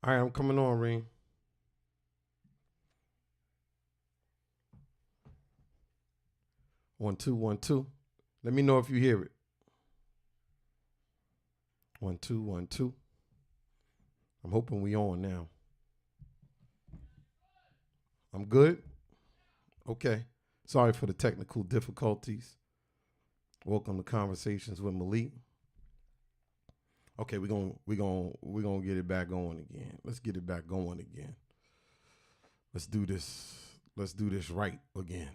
All right, I'm coming on, Reem. 1 2 1 2. Let me know if you hear it. 1 2 1 2. I'm hoping we on now. I'm good. Okay. Sorry for the technical difficulties. Welcome to Conversations with Malik. Okay, we're gonna get it back going again. Let's get it back going again. Let's do this. Let's do this right again.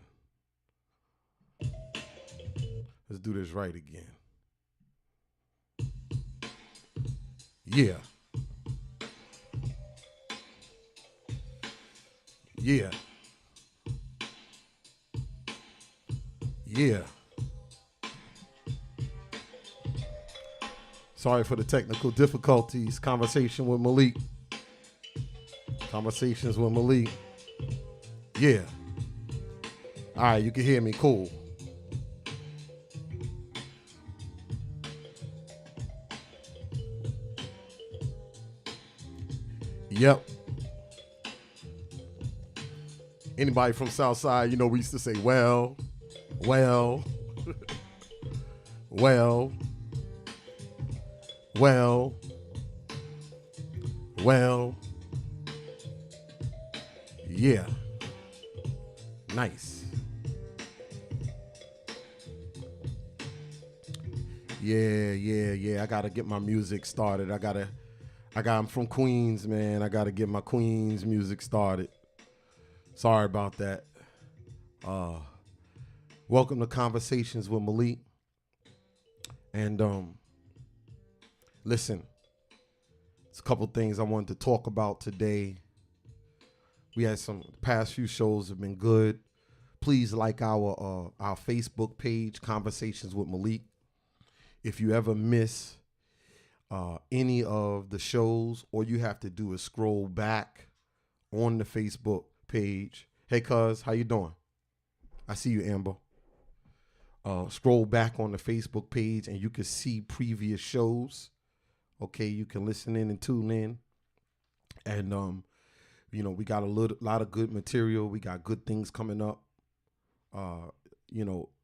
Let's do this right again. Yeah. Yeah. Yeah. Sorry for the technical difficulties. Conversation with Malik. Conversations with Malik. Yeah. All right, you can hear me. Cool. Yep. Anybody from Southside, we used to say, well, well, well, well, well. Yeah. Nice. Yeah. I gotta get my music started. I'm from Queens, man. I gotta get my Queens music started. Sorry about that. Uh Welcome to Conversations with Malik. And listen, there's a couple things I wanted to talk about today. We had some past few shows have been good. Please like our Facebook page, Conversations with Malik. If you ever miss any of the shows, all you have to do is scroll back on the Facebook page. Hey, cuz, how you doing? I see you, Amber. Scroll back on the Facebook page and you can see previous shows. Okay, you can listen in and tune in. And we got a lot of good material. We got good things coming up.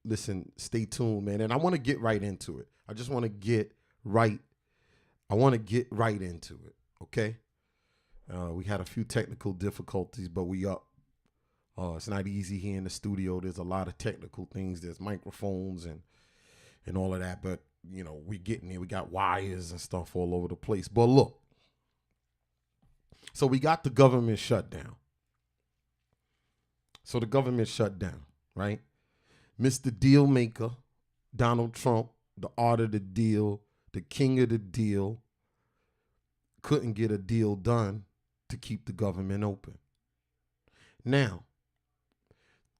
Listen, stay tuned, man. And I want to get right into it. I just want to get right. I want to get right into it. Okay. We had a few technical difficulties, but we up. It's not easy here in the studio. There's a lot of technical things. There's microphones and all of that. But, we getting there. We got wires and stuff all over the place. But look, so we got the government shut down. So the government shut down, right? Mr. Deal Maker, Donald Trump, the art of the deal, the king of the deal, couldn't get a deal done to keep the government open. Now,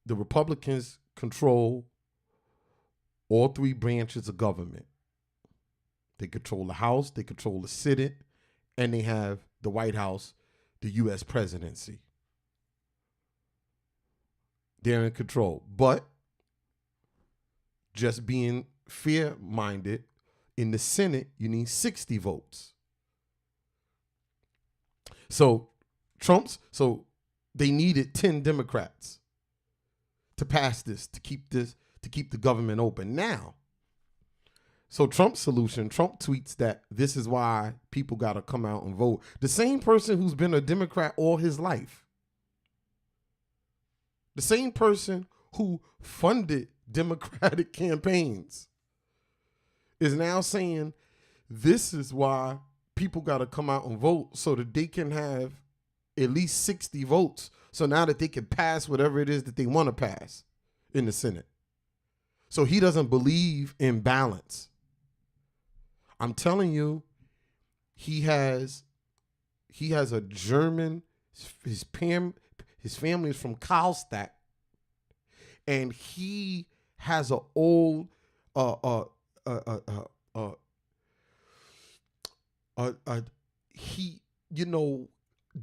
the Republicans control all three branches of government. They control the House, they control the Senate, and they have the White House, the U.S. presidency. They're in control. But just being fair-minded, in the Senate, you need 60 votes. So they needed 10 Democrats to pass this, to keep the government open. Now, so Trump's solution, Trump tweets that this is why people got to come out and vote. The same person who's been a Democrat all his life. The same person who funded Democratic campaigns is now saying this is why people got to come out and vote so that they can have at least 60 votes. So now that they can pass whatever it is that they want to pass in the Senate. So he doesn't believe in balance. I'm telling you, he has a German, his family is from Karlstadt, and he has an old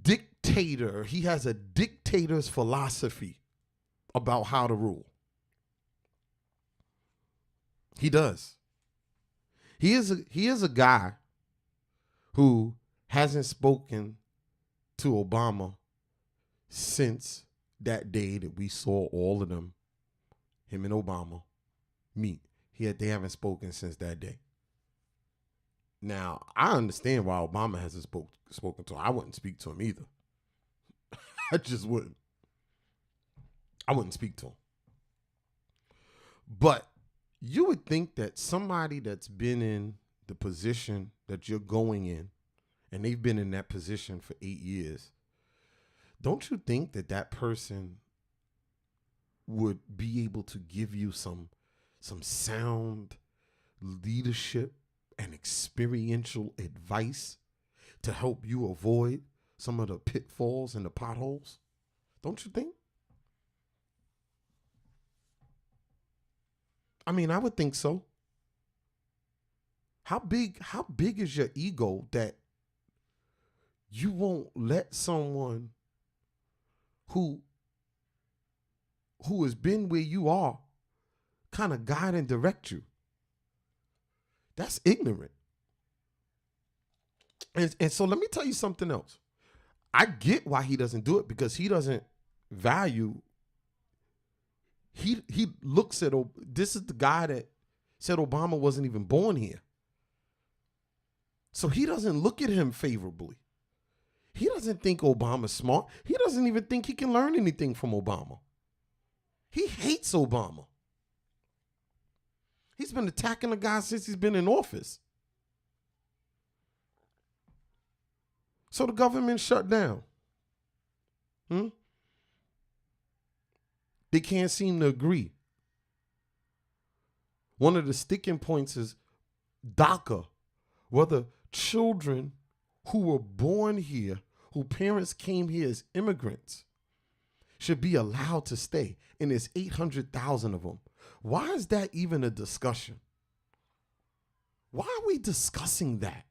dictator. He has a dictator's philosophy about how to rule. He does. He is a guy who hasn't spoken to Obama since that day that we saw all of them, him and Obama, meet. They haven't spoken since that day. Now, I understand why Obama hasn't spoken to him. I wouldn't speak to him either. I just wouldn't. I wouldn't speak to him. But you would think that somebody that's been in the position that you're going in, and they've been in that position for 8 years, don't you think that that person would be able to give you some sound leadership and experiential advice to help you avoid some of the pitfalls and the potholes? Don't you think? I mean, I would think so. How big is your ego that you won't let someone who has been where you are kind of guide and direct you? That's ignorant. And so let me tell you something else. I get why he doesn't do it, because he doesn't value. He looks at, this is the guy that said Obama wasn't even born here. So he doesn't look at him favorably. He doesn't think Obama's smart. He doesn't even think he can learn anything from Obama. He hates Obama. He's been attacking the guy since he's been in office. So the government shut down. They can't seem to agree. One of the sticking points is DACA, whether children who were born here, whose parents came here as immigrants, should be allowed to stay. And there's 800,000 of them. Why is that even a discussion? Why are we discussing that?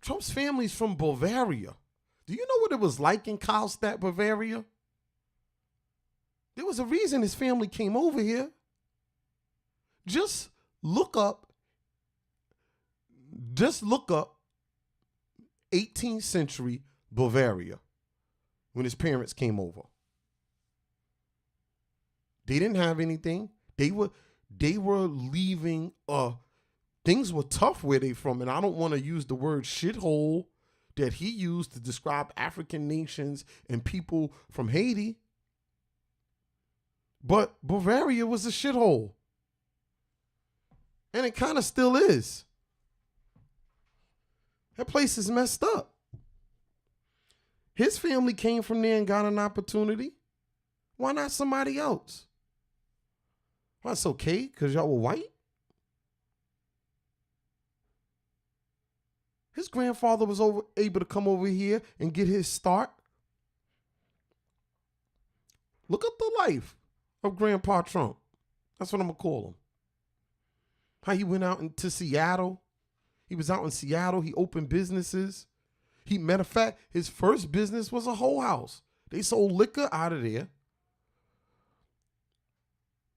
Trump's family's from Bavaria. Do you know what it was like in Karlstadt, Bavaria? There was a reason his family came over here. Just look up 18th century Bavaria when his parents came over. They didn't have anything. They were leaving. Things were tough where they from, and I don't want to use the word shithole that he used to describe African nations and people from Haiti. But Bavaria was a shithole. And it kind of still is. That place is messed up. His family came from there and got an opportunity. Why not somebody else? Well, that's okay, because y'all were white. His grandfather was able to come over here and get his start. Look at the life of Grandpa Trump. That's what I'm going to call him. How he went out into Seattle. He was out in Seattle. He opened businesses. Matter of fact, his first business was a whole house. They sold liquor out of there.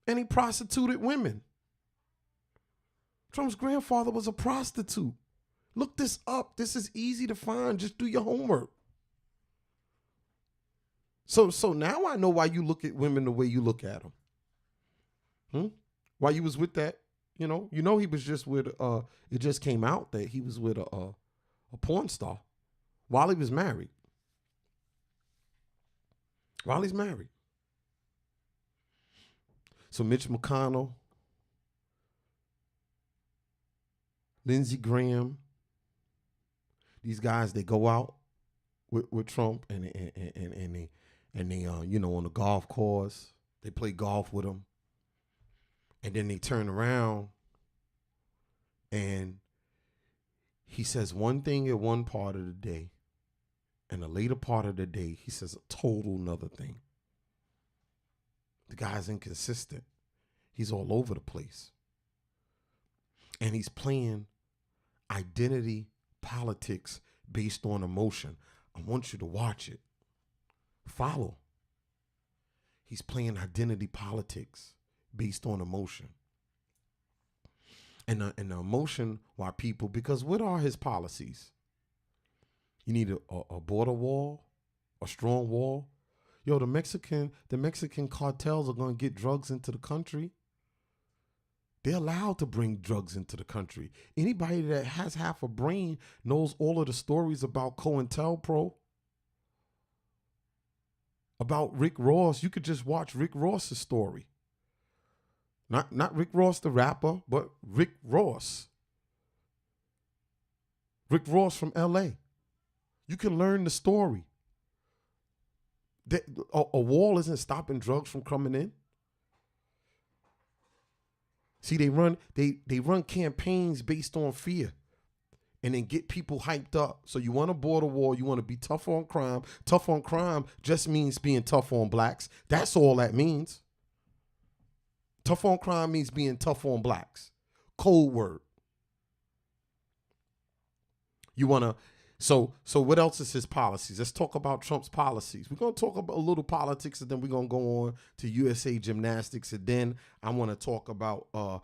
And he prostituted women. Trump's grandfather was a prostitute. Look this up. This is easy to find. Just do your homework. So now I know why you look at women the way you look at them. Why you was with that, you know he was just with, it just came out that he was with a porn star while he was married. While he's married. So Mitch McConnell, Lindsey Graham, these guys, they go out with Trump and they on the golf course, they play golf with him. And then they turn around and he says one thing at one part of the day, and the later part of the day, he says a total another thing. The guy's inconsistent. He's all over the place. And he's playing identity politics based on emotion. I want you to watch it. Follow. He's playing identity politics based on emotion. And the emotion why people, because what are his policies? You need a border wall, a strong wall. Yo, the Mexican cartels are going to get drugs into the country. They're allowed to bring drugs into the country. Anybody that has half a brain knows all of the stories about COINTELPRO, about Rick Ross. You could just watch Rick Ross's story. Not Rick Ross the rapper, but Rick Ross. Rick Ross from LA. You can learn the story. A wall isn't stopping drugs from coming in. See, they run campaigns based on fear and then get people hyped up. So you want a border wall, you want to be tough on crime. Tough on crime just means being tough on blacks. That's all that means. Tough on crime means being tough on blacks. Code word. You want to, so what else is his policies? Let's talk about Trump's policies. We're going to talk about a little politics, and then we're going to go on to USA Gymnastics. And then I want to talk about, I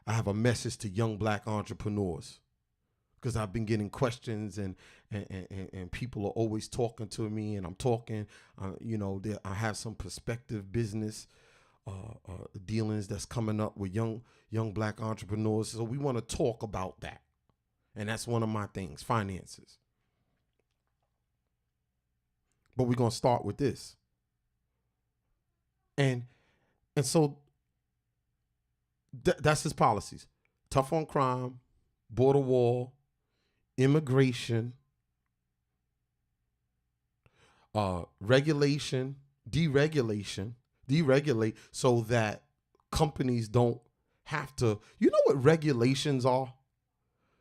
have a message to young black entrepreneurs, because I've been getting questions and people are always talking to me, and I'm talking, I have some prospective business dealings that's coming up with young black entrepreneurs. So we want to talk about that. And that's one of my things, finances. But we're going to start with this. And so that's his policies. Tough on crime, border wall, immigration, regulation, deregulate so that companies don't have to. You know what regulations are?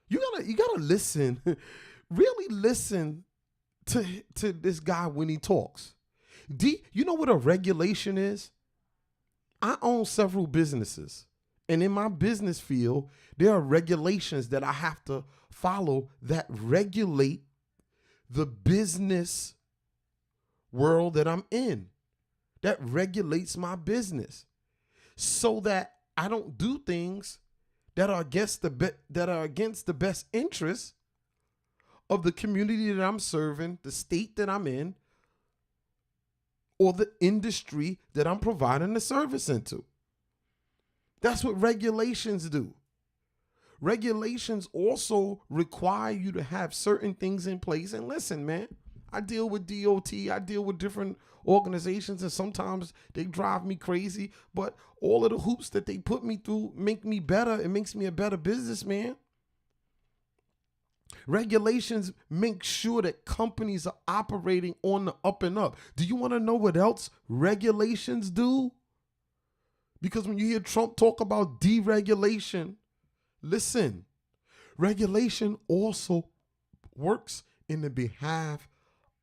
You gotta listen, really listen to this guy when he talks. You know what a regulation is? I own several businesses, and in my business field, there are regulations that I have to follow that regulate the business world that I'm in. That regulates my business so that I don't do things that are against the best interests of the community that I'm serving, the state that I'm in, or the industry that I'm providing the service into. That's what regulations do. Regulations also require you to have certain things in place. And listen, man, I deal with DOT, I deal with different organizations, and sometimes they drive me crazy, but all of the hoops that they put me through make me better. It makes me a better businessman. Regulations make sure that companies are operating on the up and up. Do you want to know what else regulations do? Because when you hear Trump talk about deregulation, listen, regulation also works in the behalf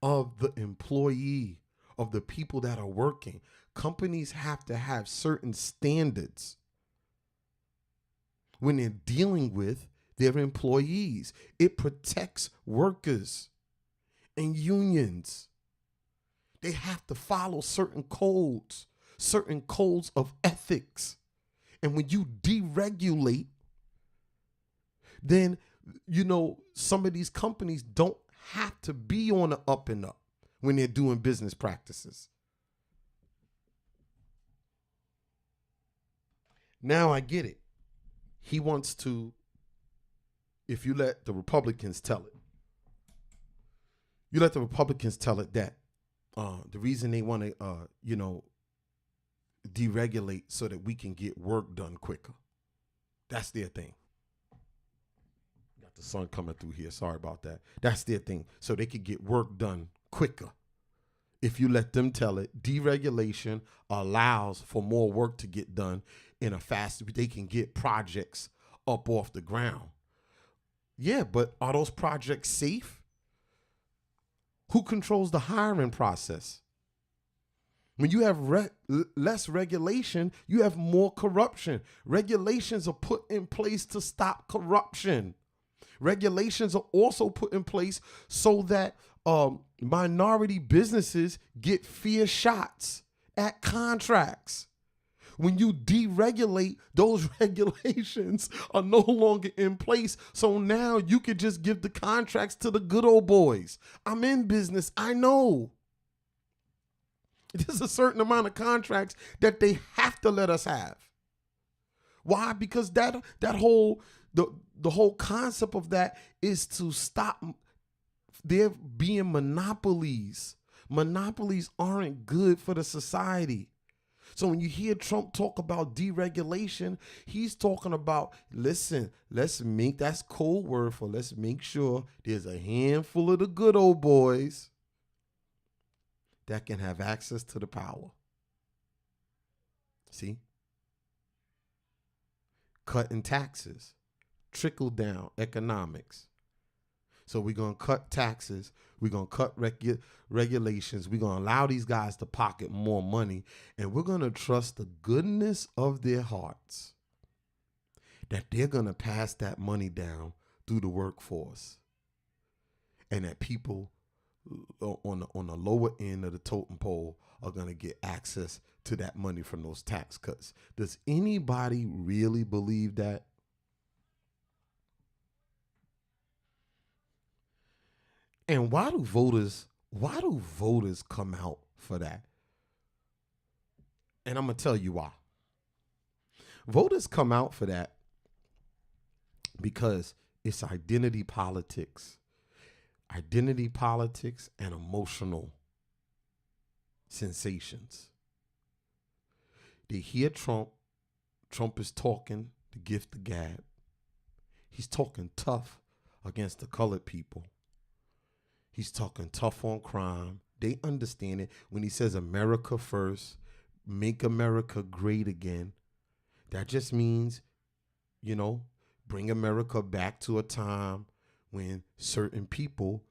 of the employee, of the people that are working. Companies have to have certain standards when they're dealing with their employees. It protects workers and unions. They have to follow certain codes of ethics. And when you deregulate, then, some of these companies don't have to be on the up and up when they're doing business practices. Now I get it. He wants to, if you let the Republicans tell it, that the reason they want to, deregulate so that we can get work done quicker. That's their thing. Got the sun coming through here. Sorry about that. That's their thing. So they could get work done quicker. If you let them tell it, deregulation allows for more work to get done in a faster, they can get projects up off the ground. Yeah, but are those projects safe? Who controls the hiring process? When you have less regulation, you have more corruption. Regulations are put in place to stop corruption. Regulations are also put in place so that minority businesses get fair shots at contracts. When you deregulate, those regulations are no longer in place. So now you could just give the contracts to the good old boys. I'm in business. I know. There's a certain amount of contracts that they have to let us have. Why? Because that whole the whole concept of that is to stop there being monopolies. Monopolies aren't good for the society. So when you hear Trump talk about deregulation, he's talking about, listen, that's code word for let's make sure there's a handful of the good old boys that can have access to the power. See? Cutting taxes, trickle down economics. So we're going to cut taxes. We're going to cut regulations. We're going to allow these guys to pocket more money. And we're going to trust the goodness of their hearts that they're going to pass that money down through the workforce. And that people on the lower end of the totem pole are going to get access to that money from those tax cuts. Does anybody really believe that? And why do voters come out for that? And I'm going to tell you why. Voters come out for that because it's identity politics. Identity politics and emotional sensations. They hear Trump. Trump is talking the gift the gab. He's talking tough against the colored people. He's talking tough on crime. They understand it. When he says America first, make America great again, that just means, bring America back to a time when certain people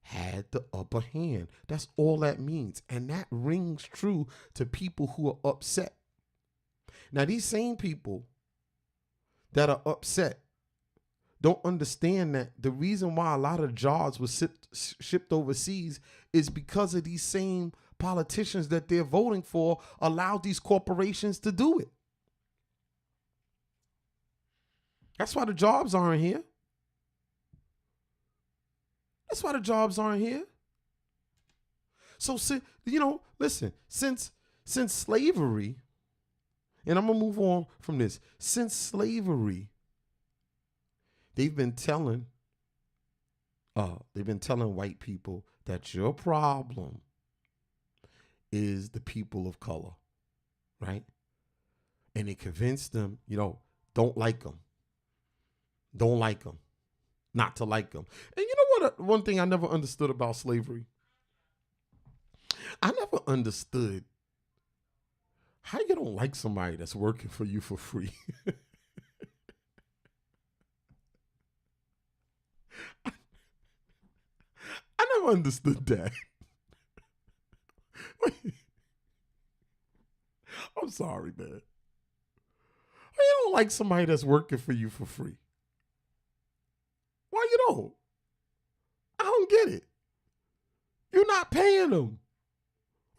had the upper hand. That's all that means. And that rings true to people who are upset. Now, these same people that are upset don't understand that the reason why a lot of jobs were shipped overseas is because of these same politicians that they're voting for allowed these corporations to do it. That's why the jobs aren't here. That's why the jobs aren't here. So, listen, since slavery, and I'm going to move on from this, since slavery, they've been telling white people that your problem is the people of color, right? And they convinced them, don't like them. Don't like them. Not to like them. And you know what? One thing I never understood about slavery. I never understood how you don't like somebody that's working for you for free. I never understood that. I'm sorry, man. Why you don't like somebody that's working for you for free? Why you don't? I don't get it. You're not paying them.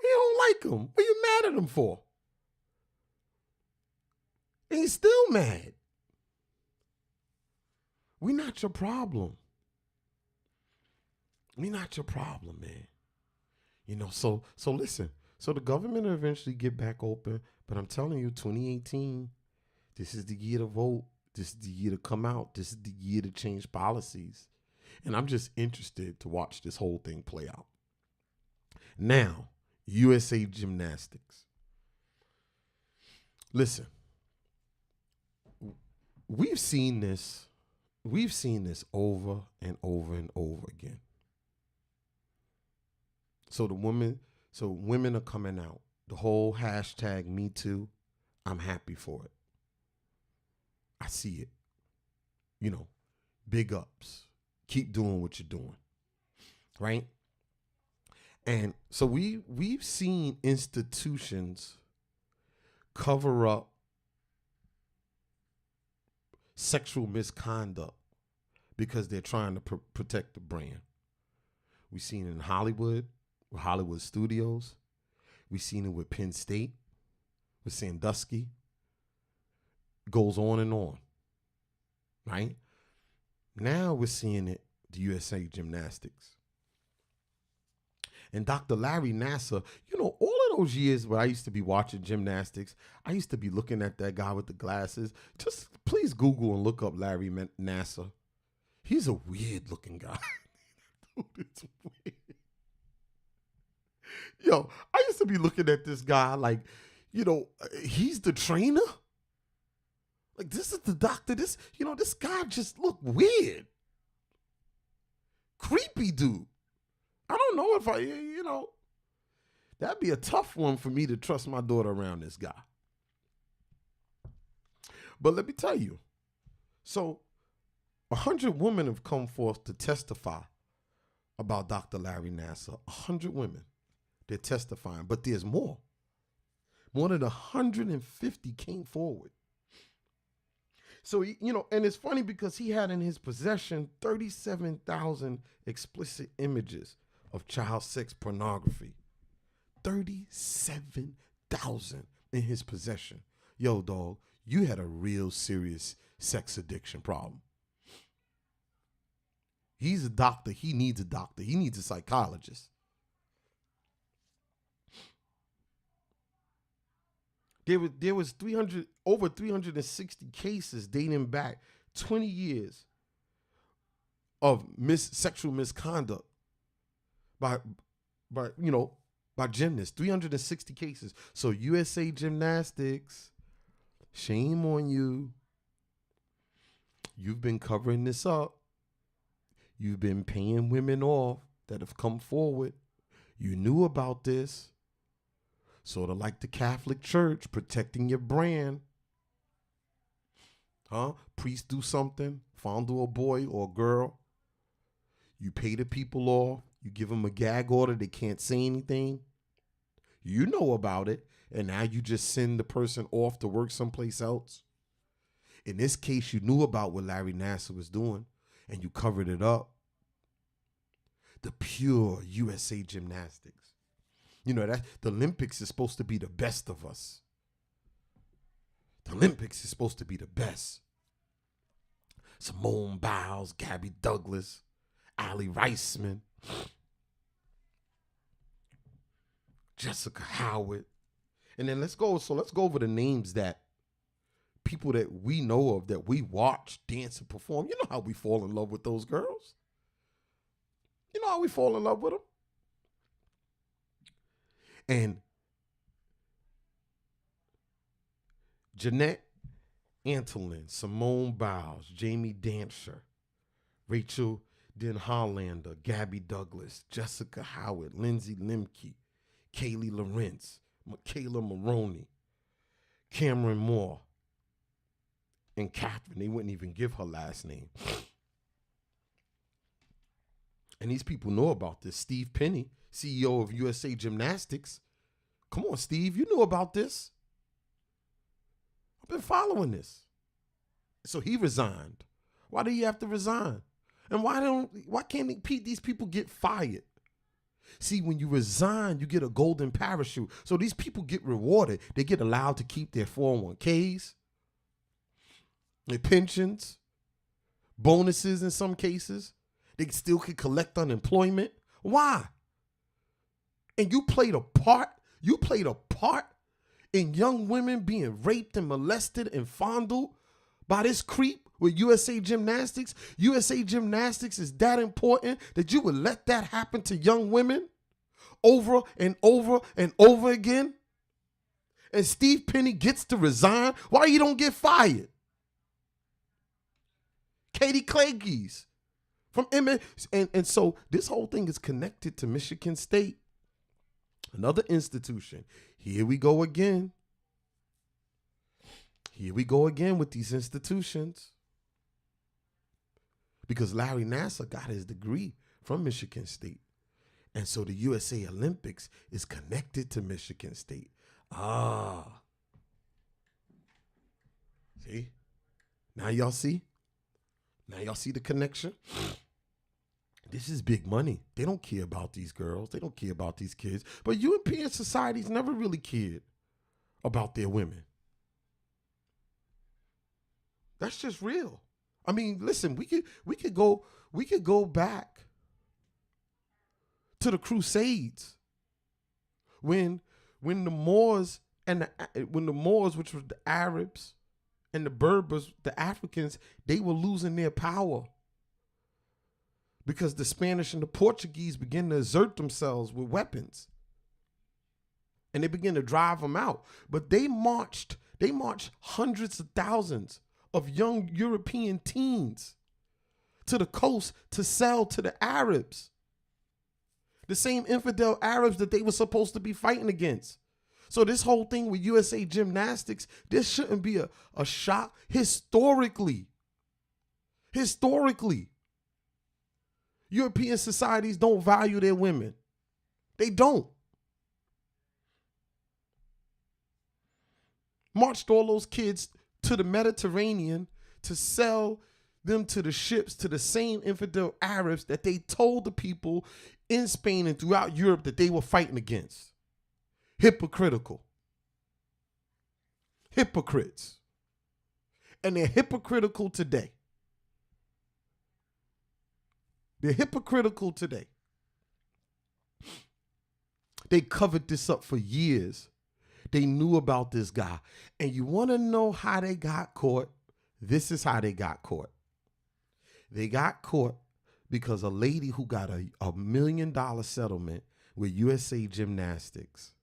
You don't like them. What are you mad at them for? And he's still mad. We're not your problem. We're not your problem, man. So listen. So the government will eventually get back open. But I'm telling you, 2018, this is the year to vote. This is the year to come out. This is the year to change policies. And I'm just interested to watch this whole thing play out. Now, USA Gymnastics. Listen, we've seen this over and over and over again. So women are coming out. The whole hashtag Me Too, I'm happy for it. I see it. Big ups. Keep doing what you're doing. Right? And so we've seen institutions cover up sexual misconduct because they're trying to protect the brand. We've seen it in Hollywood, with Hollywood studios. We've seen it with Penn State. We're seeing Dusky. Goes on and on, right? Now we're seeing it, the USA Gymnastics. And Dr. Larry Nassar, all of those years where I used to be watching gymnastics, I used to be looking at that guy with the glasses. Just please Google and look up Larry Nassar. He's a weird looking guy. Dude, it's weird. Yo, I used to be looking at this guy like, he's the trainer. Like, this is the doctor. This guy just looked weird. Creepy dude. I don't know if that'd be a tough one for me to trust my daughter around this guy. But let me tell you. So 100 women have come forth to testify about Dr. Larry Nassar. 100 women. They're testifying, but there's more. More than 150 came forward. So, and it's funny because he had in his possession 37,000 explicit images of child sex pornography. 37,000 in his possession. Yo, dog, you had a real serious sex addiction problem. He's a doctor. He needs a doctor. He needs a psychologist. There was over 360 cases dating back 20 years of sexual misconduct by gymnasts. 360 cases. So USA Gymnastics, shame on you. You've been covering this up. You've been paying women off that have come forward. You knew about this. Sort of like the Catholic Church, protecting your brand. Priest do something, fondle a boy or a girl. You pay the people off. You give them a gag order. They can't say anything. You know about it. And now you just send the person off to work someplace else. In this case, you knew about what Larry Nassar was doing, and you covered it up. The pure USA Gymnastics. That the Olympics is supposed to be the best of us. The Olympics is supposed to be the best. Simone Biles, Gabby Douglas, Allie Reisman, Jessica Howard. And then let's go over the names that people that we know of, that we watch dance and perform. You know how we fall in love with those girls. You know how we fall in love with them. And Jeanette Antolin, Simone Biles, Jamie Dancer, Rachel Den Hollander, Gabby Douglas, Jessica Howard, Lindsay Lemke, Kaylee Lawrence, Michaela Maroney, Cameron Moore, and Catherine. They wouldn't even give her last name. And these people know about this. Steve Penny, CEO of USA Gymnastics. Come on, Steve, you know about this. I've been following this. So he resigned. Why did he have to resign? And why can't these people get fired? See, when you resign, you get a golden parachute. So these people get rewarded. They get allowed to keep their 401ks, their pensions, bonuses in some cases. They still can collect unemployment. Why? And you played a part in young women being raped and molested and fondled by this creep with USA Gymnastics. USA Gymnastics is that important that you would let that happen to young women over and over and over again? And Steve Penny gets to resign. Why you don't get fired? Katie Claggies from MS. And so this whole thing is connected to Michigan State, another institution. Here we go again. Here we go again with these institutions. Because Larry Nassar got his degree from Michigan State. And so the USA Olympics is connected to Michigan State. See? Now y'all see? Now y'all see the connection? This is big money. They don't care about these girls. They don't care about these kids. But European societies never really cared about their women. That's just real. I mean, listen, we could go back to the Crusades when the Moors which was the Arabs and the Berbers, the Africans, they were losing their power because the Spanish and the Portuguese began to exert themselves with weapons. And they began to drive them out. But they marched hundreds of thousands of young European teens to the coast to sell to the Arabs. The same infidel Arabs that they were supposed to be fighting against. So this whole thing with USA Gymnastics, this shouldn't be a shock historically. Historically. European societies don't value their women. They don't. Marched all those kids to the Mediterranean to sell them to the ships to the same infidel Arabs that they told the people in Spain and throughout Europe that they were fighting against. Hypocritical. Hypocrites. And they're hypocritical today. They're hypocritical today. They covered this up for years. They knew about this guy. And you want to know how they got caught? This is how they got caught. They got caught because a lady who got a $1 million settlement with USA Gymnastics,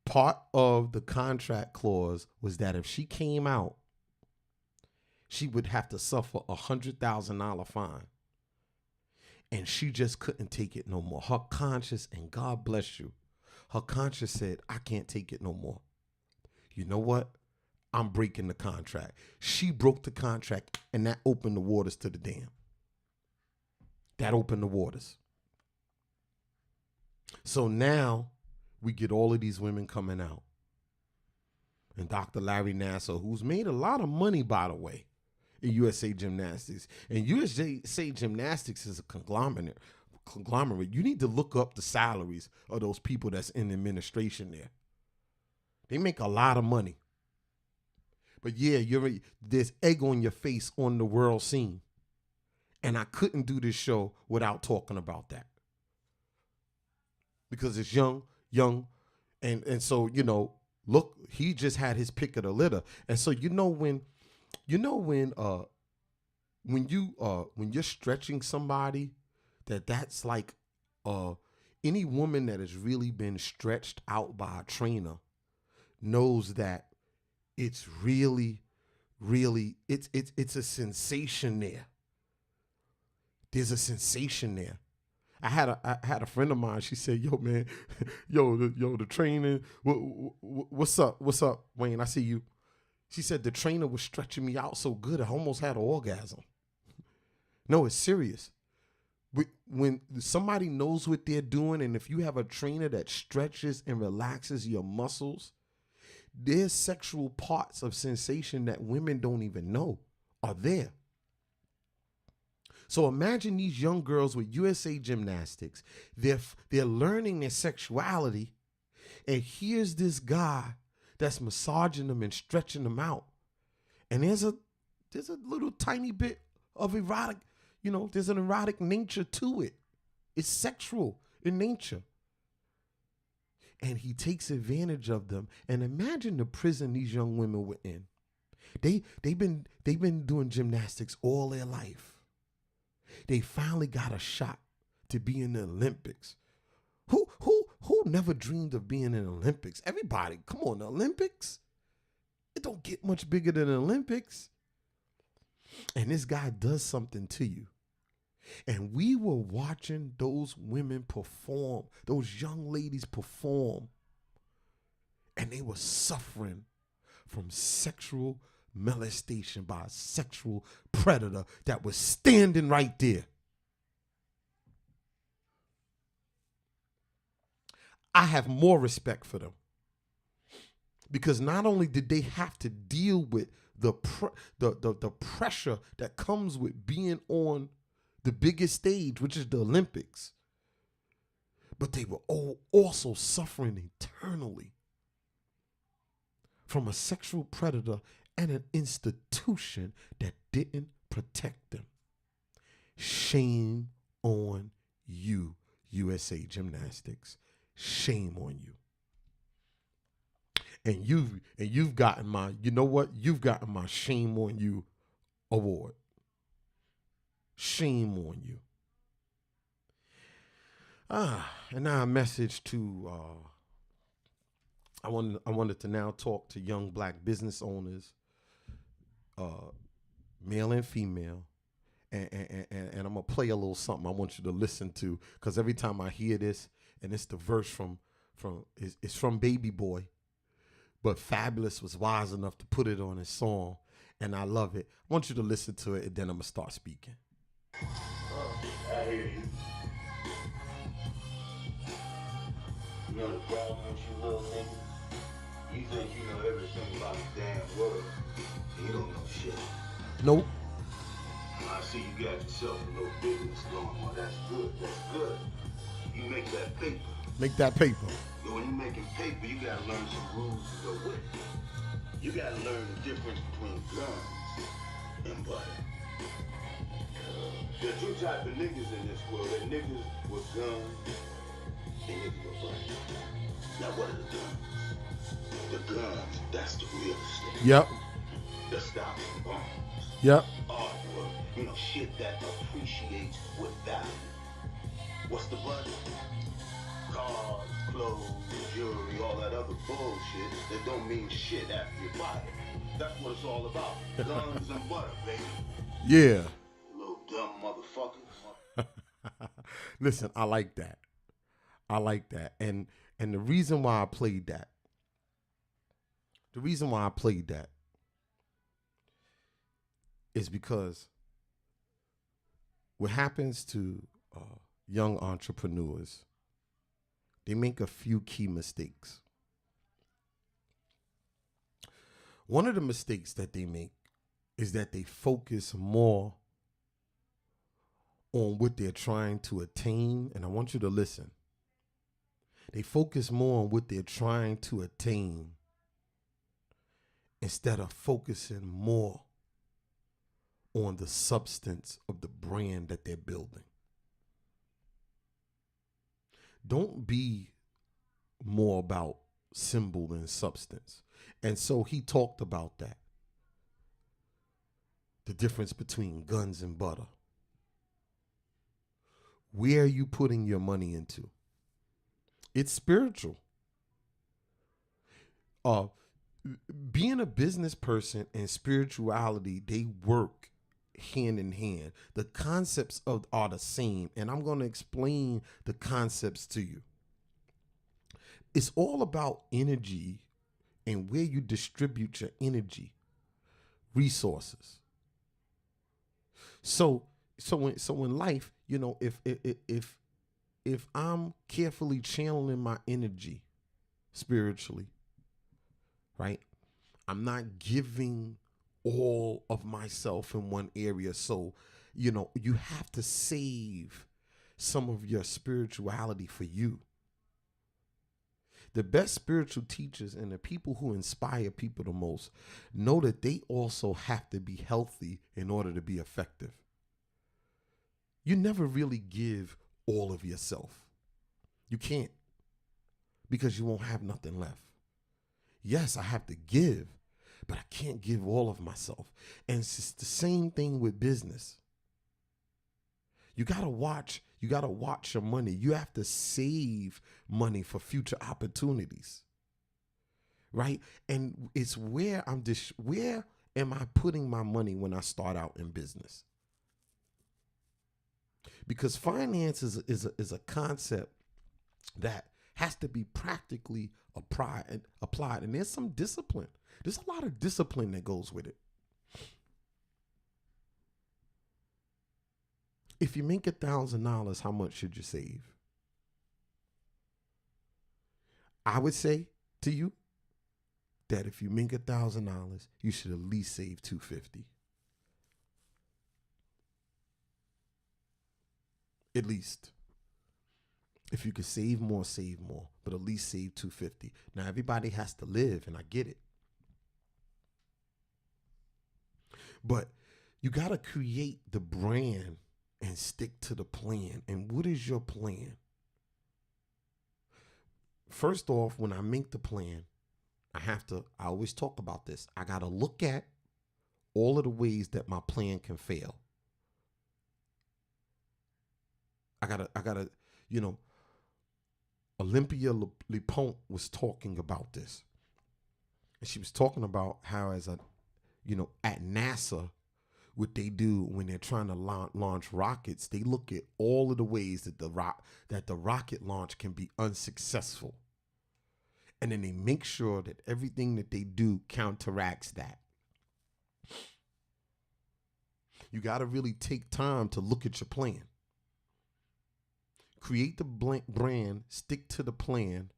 part of the contract clause was that if she came out, she would have to suffer a $100,000 fine. And she just couldn't take it no more. Her conscience, and God bless you, her conscience said, I can't take it no more. You know what? I'm breaking the contract. She broke the contract, and that opened the waters to the dam. That opened the waters. So now we get all of these women coming out. And Dr. Larry Nassar, who's made a lot of money, by the way, in USA Gymnastics. And USA Gymnastics is a conglomerate. You need to look up the salaries of those people that's in administration there. They make a lot of money. But yeah, there's egg on your face on the world scene. And I couldn't do this show without talking about that. Because it's young, and so, look, he just had his pick of the litter. And so when you're stretching somebody, that's like any woman that has really been stretched out by a trainer knows that it's really, it's a sensation there. There's a sensation there. I had a friend of mine. She said, "Yo, man, the training. What's up, Wayne? I see you." She said the trainer was stretching me out so good I almost had an orgasm. No, it's serious. When somebody knows what they're doing, and if you have a trainer that stretches and relaxes your muscles, there's sexual parts of sensation that women don't even know are there. So imagine these young girls with USA Gymnastics. They're learning their sexuality, and here's this guy that's massaging them and stretching them out. And there's a little tiny bit of erotic, there's an erotic nature to it. It's sexual in nature. And he takes advantage of them. And imagine the prison these young women were in. They've been doing gymnastics all their life. They finally got a shot to be in the Olympics. Who never dreamed of being in the Olympics? Everybody, come on, the Olympics? It don't get much bigger than the Olympics. And this guy does something to you. And we were watching those women perform, those young ladies perform. And they were suffering from sexual molestation by a sexual predator that was standing right there. I have more respect for them because not only did they have to deal with the pressure that comes with being on the biggest stage, which is the Olympics, but they were all also suffering internally. from a sexual predator and an institution that didn't protect them. Shame on you, USA Gymnastics. Shame on you. And you've gotten my, you know what? You've gotten my shame on you award. Shame on you. And now a message to I wanted to now talk to young black business owners, male and female, and I'm gonna play a little something I want you to listen to, because every time I hear this, and it's the verse from it's from Baby Boy, but Fabulous was wise enough to put it on his song, and I love it. I want you to listen to it, and then I'm gonna start speaking. I hear you. You know the problem with you little niggas? You think you know everything about the damn world. You don't know shit. Nope. I see you got yourself a little business going. Well, that's good. That's good. You make that paper. Make that paper. But when you're making paper, you gotta learn some rules to go with it. You gotta learn the difference between guns and butter. There are two types of niggas in this world. There are niggas with guns and niggas with butter. Now what are the guns? The guns, that's the real estate. Yep. The stocks and bonds. Yep. Artwork, shit that appreciates with value. What's the budget? Cars, clothes, jewelry, all that other bullshit that don't mean shit after you buy it. That's what it's all about. Guns and butter, baby. Yeah. Little dumb motherfuckers. Listen, I like that. I like that. And the reason why I played that, is because what happens to young entrepreneurs, they make a few key mistakes. One of the mistakes that they make is that they focus more on what they're trying to attain. And I want you to listen. They focus more on what they're trying to attain instead of focusing more on the substance of the brand that they're building. Don't be more about symbol than substance. And so he talked about that. The difference between guns and butter. Where are you putting your money into? It's spiritual. Being a business person and spirituality, they work hand in hand. The concepts are the same, and I'm going to explain the concepts to you. It's all about energy and where you distribute your energy, resources. So in life, if I'm carefully channeling my energy spiritually, right? I'm not giving all of myself in one area. So, you have to save some of your spirituality for you. The best spiritual teachers and the people who inspire people the most know that they also have to be healthy in order to be effective. You never really give all of yourself. You can't, because you won't have nothing left. Yes, I have to give, but I can't give all of myself. And it's the same thing with business. You gotta watch your money. You have to save money for future opportunities. Right? And it's where am I putting my money when I start out in business? Because finance is a concept that has to be practically applied. And there's some discipline. There's a lot of discipline that goes with it. If you make $1,000, how much should you save? I would say to you that if you make $1,000, you should at least save $250. At least. If you could save more, but at least save $250. Now everybody has to live, and I get it. But you got to create the brand and stick to the plan. And what is your plan? First off, when I make the plan, I always talk about this. I got to look at all of the ways that my plan can fail. I gotta, Olympia LePont was talking about this. And she was talking about how at NASA, what they do when they're trying to launch rockets, they look at all of the ways that the rocket launch can be unsuccessful. And then they make sure that everything that they do counteracts that. You got to really take time to look at your plan. Create the brand, stick to the plan,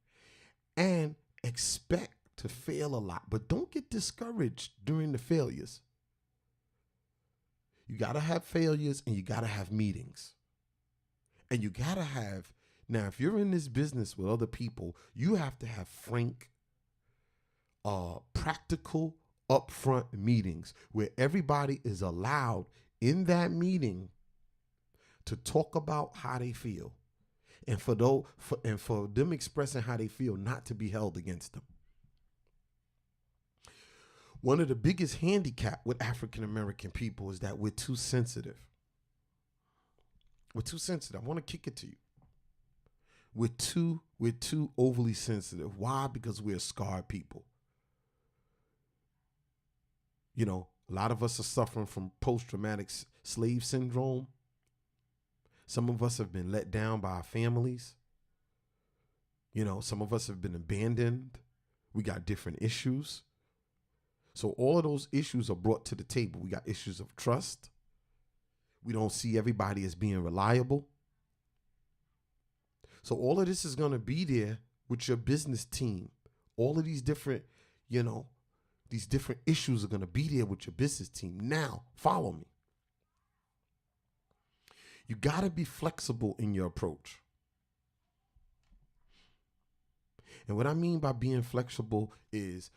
and expect to fail a lot. But don't get discouraged during the failures. You got to have failures and you got to have meetings. And you got to have, now if you're in this business with other people, you have to have frank, practical, upfront meetings where everybody is allowed in that meeting to talk about how they feel. And for them expressing how they feel, not to be held against them. One of the biggest handicap with African American people is that we're too sensitive. We're too sensitive. I want to kick it to you. We're too overly sensitive. Why? Because we're scarred people. A lot of us are suffering from post-traumatic slave syndrome. Some of us have been let down by our families. Some of us have been abandoned. We got different issues. So all of those issues are brought to the table. We got issues of trust. We don't see everybody as being reliable. So all of this is going to be there with your business team. All of these different, these different issues are going to be there with your business team. Now, follow me. You got to be flexible in your approach. And what I mean by being flexible is,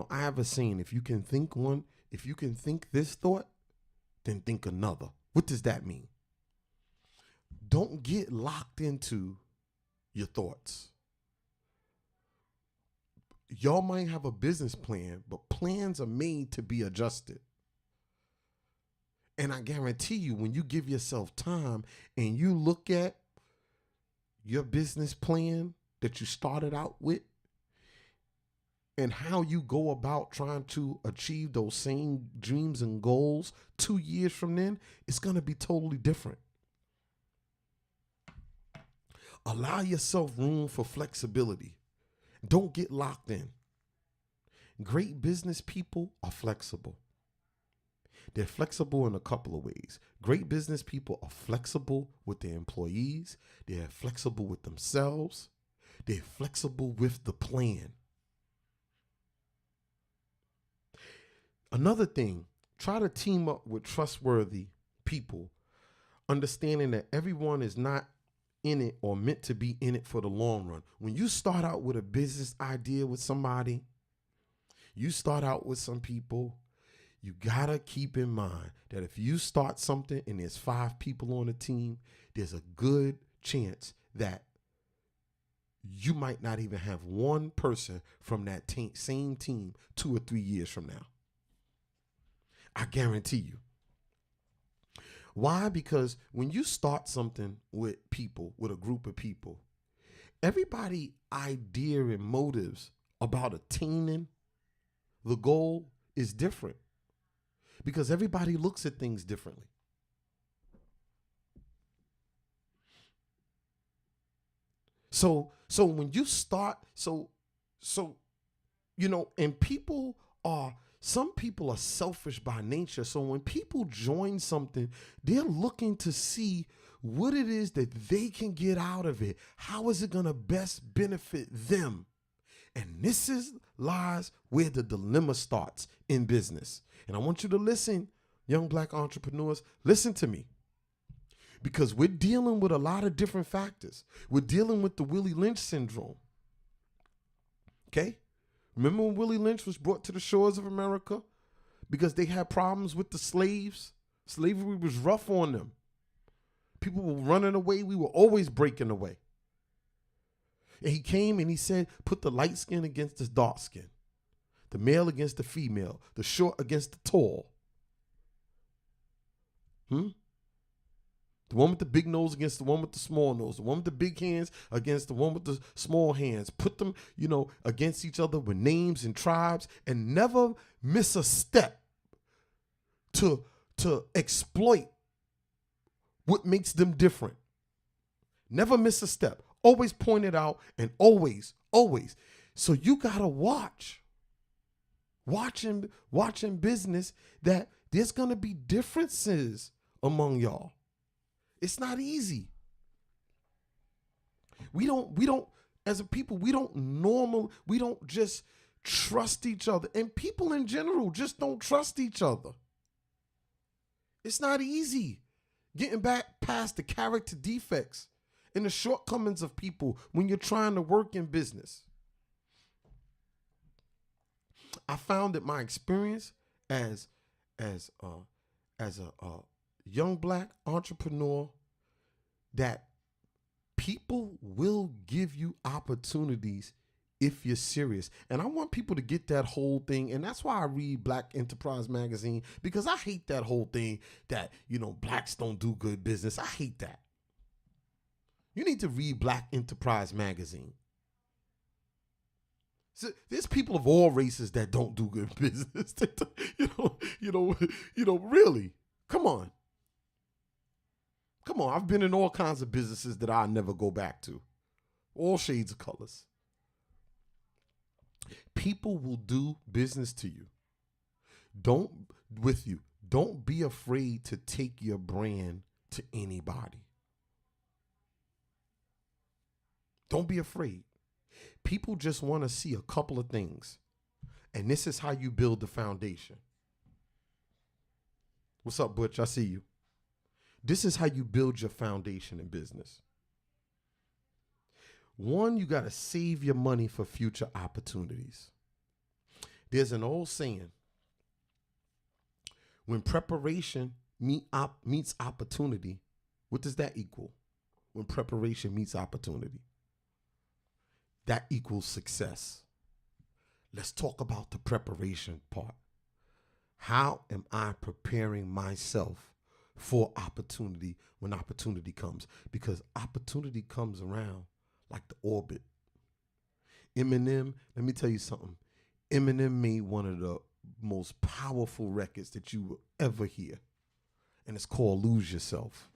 I have a saying, if you can think this thought, then think another. What does that mean? Don't get locked into your thoughts. Y'all might have a business plan, but plans are made to be adjusted. And I guarantee you, when you give yourself time and you look at your business plan that you started out with and how you go about trying to achieve those same dreams and goals 2 years from then, it's going to be totally different. Allow yourself room for flexibility. Don't get locked in. Great business people are flexible. They're flexible in a couple of ways. Great business people are flexible with their employees. They're flexible with themselves. They're flexible with the plan. Another thing, try to team up with trustworthy people, understanding that everyone is not in it or meant to be in it for the long run. When you start out with a business idea with somebody, you start out with some people, you gotta keep in mind that if you start something and there's 5 people on the team, there's a good chance that you might not even have one person from that same team 2 or 3 years from now. I guarantee you. Why? Because when you start something with people, with a group of people, everybody's idea and motives about attaining the goal is different. Because everybody looks at things differently. So when you start, and some people are selfish by nature. So when people join something, they're looking to see what it is that they can get out of it. How is it going to best benefit them? And this lies where the dilemma starts in business. And I want you to listen, young black entrepreneurs, listen to me. Because we're dealing with a lot of different factors. We're dealing with the Willie Lynch syndrome. Okay? Remember when Willie Lynch was brought to the shores of America because they had problems with the slaves. Slavery was rough on them. People were running away. We were always breaking away. And he came and he said, put the light skin against the dark skin, the male against the female, the short against the tall. The one with the big nose against the one with the small nose. The one with the big hands against the one with the small hands. Put them, against each other with names and tribes, and never miss a step to exploit what makes them different. Never miss a step. Always point it out, and always. So you gotta watching business, that there's gonna be differences among y'all. It's not easy. We don't as a people, we don't just trust each other. And people in general just don't trust each other. It's not easy getting back past the character defects and the shortcomings of people when you're trying to work in business. I found that my experience as a young black entrepreneur, that people will give you opportunities if you're serious. And I want people to get that whole thing. And that's why I read Black Enterprise Magazine, because I hate that whole thing that, blacks don't do good business. I hate that. You need to read Black Enterprise Magazine. So there's people of all races that don't do good business. Really. Come on. I've been in all kinds of businesses that I'll never go back to. All shades of colors. People will do business to you. Don't be afraid to take your brand to anybody. Don't be afraid. People just want to see a couple of things. And this is how you build the foundation. What's up, Butch? I see you. This is how you build your foundation in business. One, you got to save your money for future opportunities. There's an old saying, when preparation meets opportunity, what does that equal? When preparation meets opportunity, that equals success. Let's talk about the preparation part. How am I preparing myself for opportunity when opportunity comes? Because opportunity comes around like the orbit. Eminem, let me tell you something. Eminem made one of the most powerful records that you will ever hear. And it's called Lose Yourself.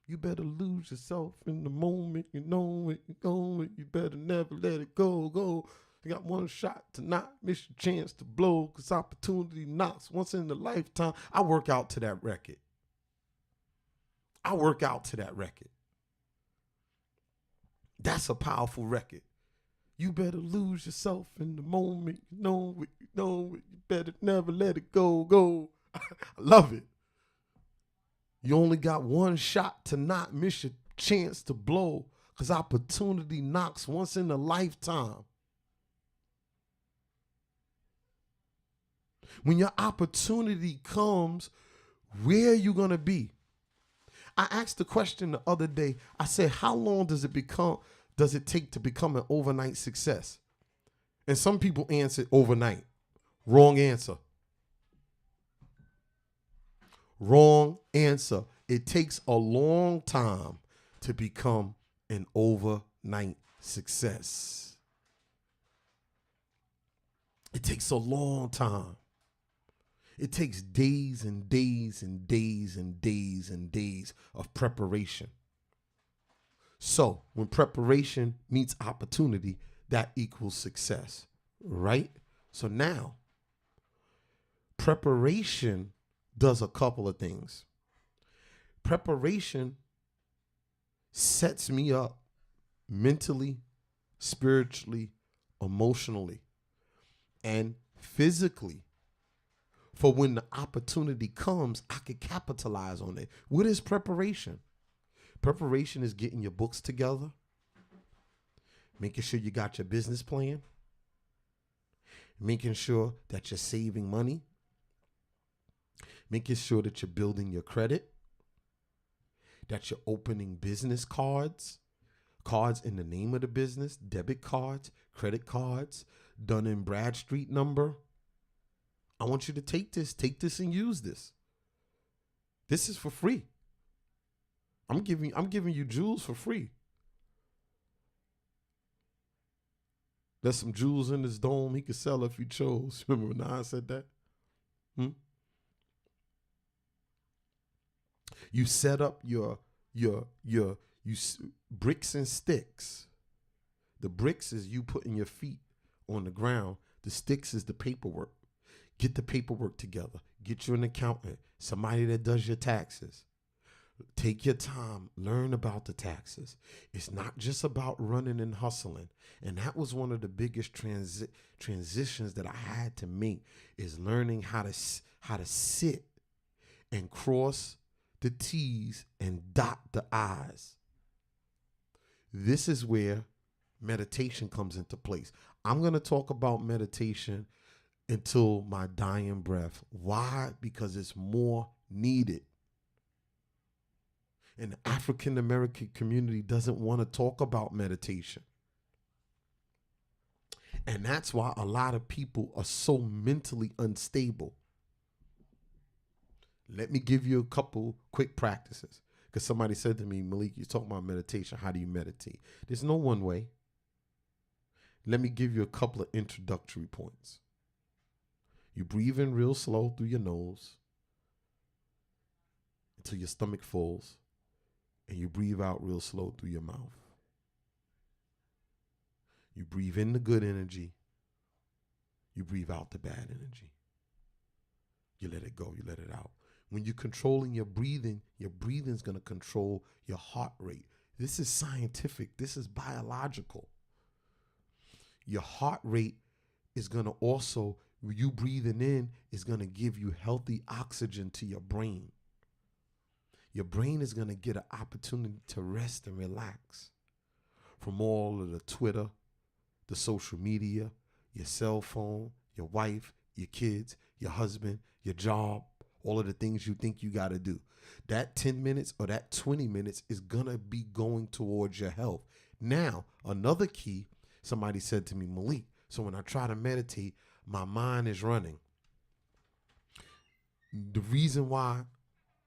You better lose yourself in the moment. You know it, you're going. You better never let it go. You got one shot to not miss your chance to blow, because opportunity knocks once in a lifetime. I work out to that record. That's a powerful record. You better lose yourself in the moment. You know it. You better never let it go. I love it. You only got one shot to not miss your chance to blow, because opportunity knocks once in a lifetime. When your opportunity comes, where are you going to be? I asked the question the other day. I said, how long does it take to become an overnight success? And some people answered overnight. Wrong answer. Wrong answer. It takes a long time to become an overnight success. It takes a long time. It takes days and days and days and days and days of preparation. So when preparation meets opportunity, that equals success, right? So now, preparation does a couple of things. Preparation sets me up mentally, spiritually, emotionally, and physically for when the opportunity comes, I can capitalize on it. What is preparation? Preparation is getting your books together, making sure you got your business plan, making sure that you're saving money, making sure that you're building your credit, that you're opening business cards, cards in the name of the business, debit cards, credit cards, Dun & Bradstreet number. I want you to take this and use this. This is for free. I'm giving you jewels for free. There's some jewels in this dome he could sell if you chose. Remember when I said that? You set up your bricks and sticks. The bricks is you putting your feet on the ground. The sticks is the paperwork. Get the paperwork together. Get you an accountant, somebody that does your taxes. Take your time, learn about the taxes. It's not just about running and hustling. And that was one of the biggest transitions that I had to make, is learning how to sit and cross the T's and dot the I's. This is where meditation comes into place. I'm going to talk about meditation until my dying breath. Why? Because it's more needed. And the African American community doesn't want to talk about meditation. And that's why a lot of people are so mentally unstable. Let me give you a couple quick practices. Because somebody said to me, Malik, you're talking about meditation. How do you meditate? There's no one way. Let me give you a couple of introductory points. You breathe in real slow through your nose until your stomach fills, and you breathe out real slow through your mouth. You breathe in the good energy. You breathe out the bad energy. You let it go. You let it out. When you're controlling your breathing's going to control your heart rate. This is scientific. This is biological. Your heart rate is going to also, you breathing in, is going to give you healthy oxygen to your brain. Your brain is going to get an opportunity to rest and relax from all of the Twitter, the social media, your cell phone, your wife, your kids, your husband, your job, all of the things you think you got to do. That 10 minutes or that 20 minutes is going to be going towards your health. Now, another key, somebody said to me, Malik, so when I try to meditate, my mind is running. The reason why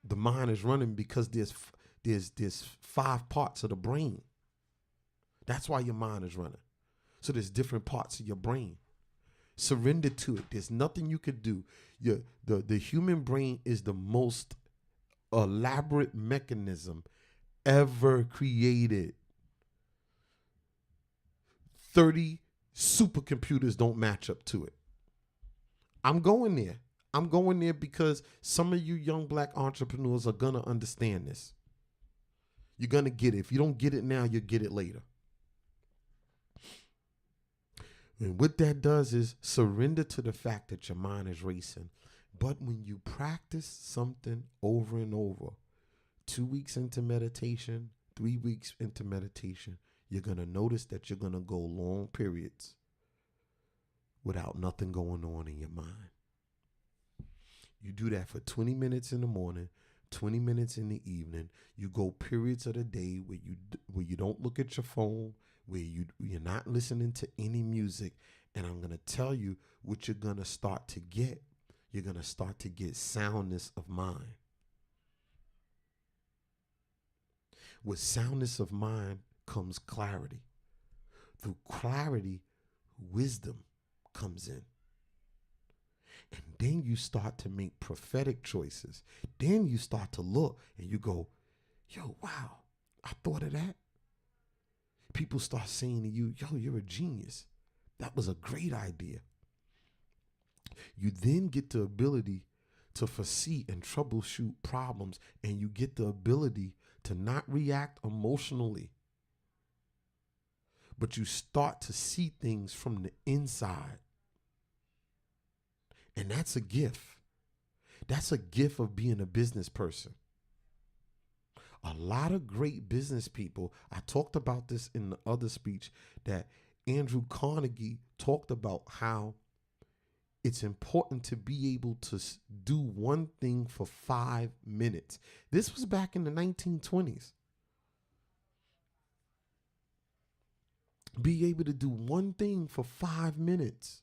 the mind is running, because there's 5 parts of the brain. That's why your mind is running. So there's different parts of your brain. Surrender to it. There's nothing you could do. The human brain is the most elaborate mechanism ever created. 30 supercomputers don't match up to it. I'm going there. I'm going there because some of you young black entrepreneurs are going to understand this. You're going to get it. If you don't get it now, you'll get it later. And what that does is surrender to the fact that your mind is racing. But when you practice something over and over, 2 weeks into meditation, 3 weeks into meditation, you're going to notice that you're going to go long periods without nothing going on in your mind. You do that for 20 minutes in the morning, 20 minutes in the evening. You go periods of the day where you don't look at your phone, where you're not listening to any music. And I'm going to tell you what you're going to start to get. You're going to start to get soundness of mind. With soundness of mind comes clarity. Through clarity, wisdom comes in. And then you start to make prophetic choices. Then you start to look and you go, yo, wow, I thought of that. People start saying to you, yo, you're a genius. That was a great idea. You then get the ability to foresee and troubleshoot problems, and you get the ability to not react emotionally, but you start to see things from the inside. And that's a gift. That's a gift of being a business person. A lot of great business people, I talked about this in the other speech, that Andrew Carnegie talked about how it's important to be able to do one thing for 5 minutes. This was back in the 1920s. Be able to do one thing for 5 minutes.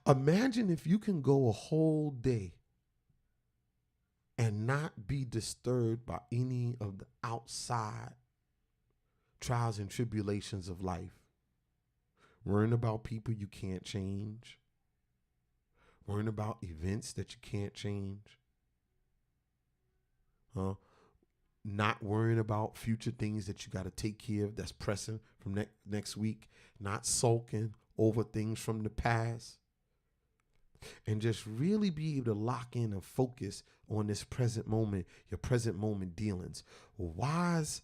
Imagine if you can go a whole day and not be disturbed by any of the outside trials and tribulations of life. Worrying about people you can't change. Worrying about events that you can't change. Not worrying about future things that you got to take care of that's pressing from next week. Not sulking over things from the past. And just really be able to lock in and focus on this present moment, your present moment dealings. Wise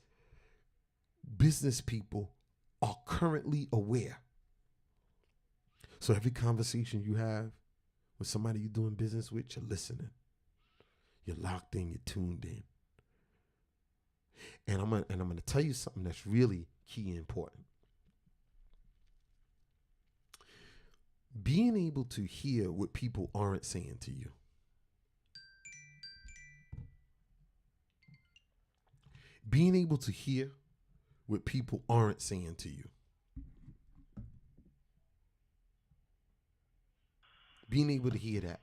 business people are currently aware. So every conversation you have with somebody you're doing business with, you're listening. You're locked in, you're tuned in. And I'm gonna tell you something that's really key and important. Being able to hear what people aren't saying to you. Being able to hear what people aren't saying to you. Being able to hear that.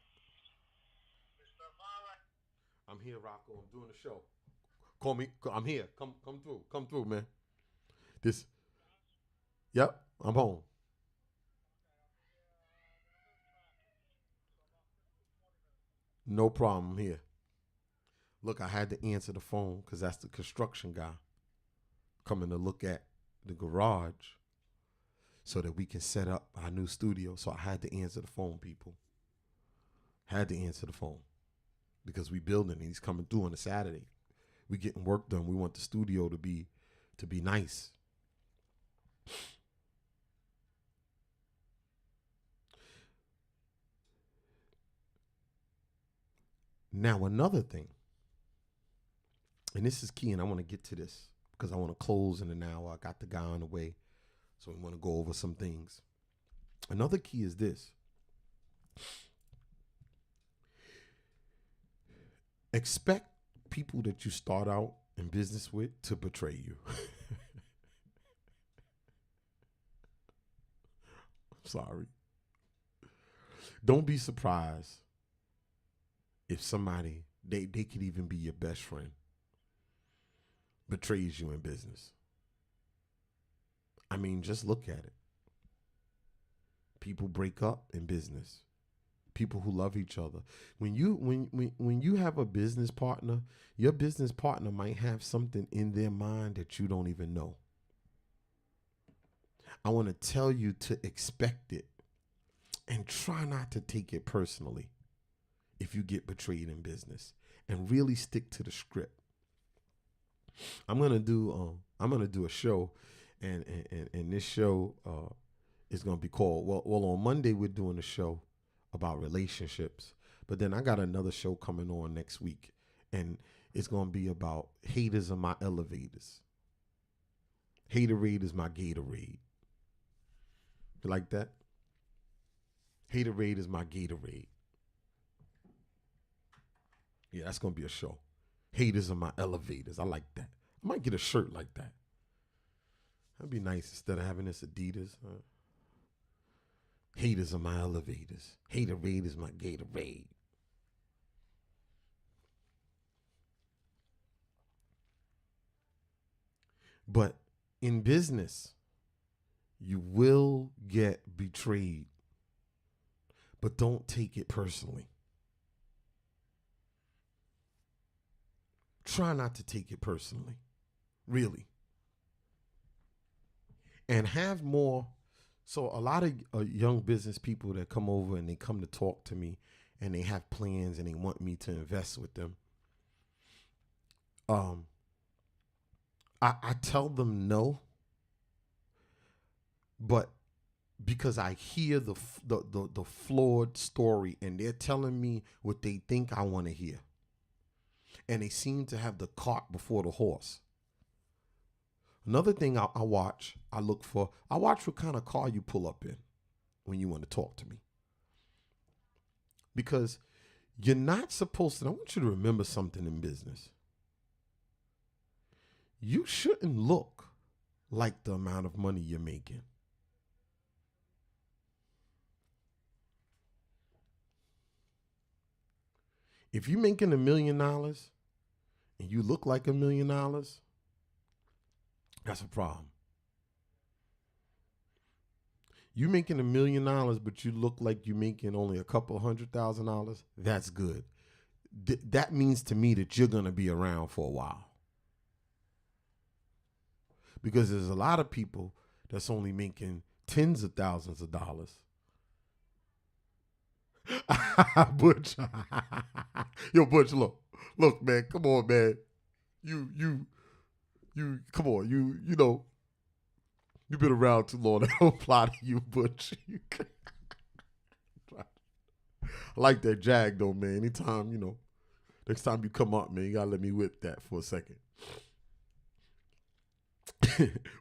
I'm here, Rocco. I'm doing the show. Call me. I'm here. Come through. Come through, man. Yep, I'm home. No problem. I'm here. Look, I had to answer the phone because that's the construction guy coming to look at the garage so that we can set up our new studio. So I had to answer the phone, people. Had to answer the phone because we building and he's coming through on a Saturday. We getting work done. We want the studio to be nice. Now, another thing, and this is key, and I want to get to this because I want to close in an hour. I got the guy on the way, so we want to go over some things. Another key is this. Expect people that you start out in business with to betray you. Sorry. Don't be surprised if somebody, they could even be your best friend, betrays you in business. I mean, just look at it. People break up in business. People who love each other. When you have a business partner, your business partner might have something in their mind that you don't even know. I want to tell you to expect it and try not to take it personally if you get betrayed in business, and really stick to the script. I'm gonna do a show, and this show is gonna be called well on Monday we're doing a show about relationships, but then I got another show coming on next week, and it's gonna be about haters are my elevators. Haterade is my Gatorade. You like that? Haterade is my Gatorade. Yeah, that's going to be a show. Haters are my elevators. I like that. I might get a shirt like that. That'd be nice instead of having this Adidas. Haters are my elevators. Haterade is my Gatorade. But in business, you will get betrayed. But don't take it personally. Try not to take it personally, really. And have more. So a lot of young business people that come over and they come to talk to me and they have plans and they want me to invest with them. I tell them no, but because I hear the flawed story and they're telling me what they think I want to hear. And they seem to have the cart before the horse. Another thing I watch what kind of car you pull up in when you want to talk to me. Because you're not supposed to, I want you to remember something in business. You shouldn't look like the amount of money you're making. If you're making $1 million and you look like $1 million, that's a problem. You making $1 million, but you look like you're making only a couple $100,000. That's good. That means to me that you're going to be around for a while. Because there's a lot of people that's only making tens of thousands of dollars. Butch. Yo, Butch, look, man, come on, man. You, come on, you know, you've been around too long. I don't apply to you, Butch. I like that jag, though, man. Anytime, you know, next time you come up, man, you gotta let me whip that for a second.